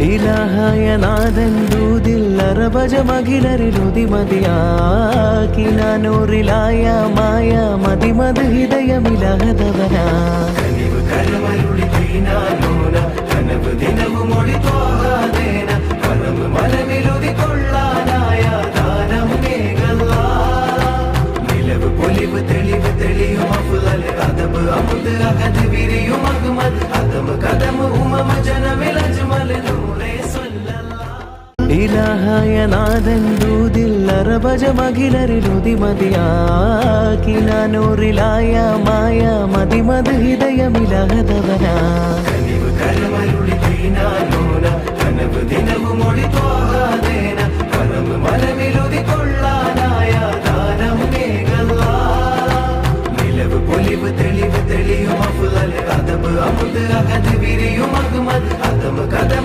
ഇലാഹായ നാഥൻ ദൂതിൽ അറബജമഖിലരിലുതി മതിയാക്കി നാനൂറിലായ മായ മതിമത് ഹൃദയമിലഹതവന കനിവ് കരമരുളി തീനാലോന കനവ് ദിനവുമൊഴി തോഹാദേന കനവ് മലമിലുതി കൊള്ളാനായ ദാനം മേഘല്ല നിലവ് പൊലിവ് തെളിവ് തെളിയും അഫ്ളൽ അദബ് അമുദ് അഹദ് വിരിയും അഹ്മദ് അദം കദം ഉമമ ജനമിൽ അജ്മൽ നൂറേ സല്ലല്ലാഹ് ഇലാഹായ നാഥൻ ദൂതിൽ അറബജമഖിലരിലുതി മതിയാക്കി നാനൂറിലായ മായ മതിമത് ഹൃദയമിലഹതവന കനിവ് കരമരുളി തീനാലോന കനവ് ദിനവുമൊഴി തോഹാദേന കനവ് മലമിലുതി കൊള്ളാനായ ദാനം മേഘല്ല നിലവ് പൊലിവ് തെളിവ് തെളിയും അഫ്ളൽ അദബ് അമുദ് അഹദ് വിരിയും അഹ്മദ് അദം കദം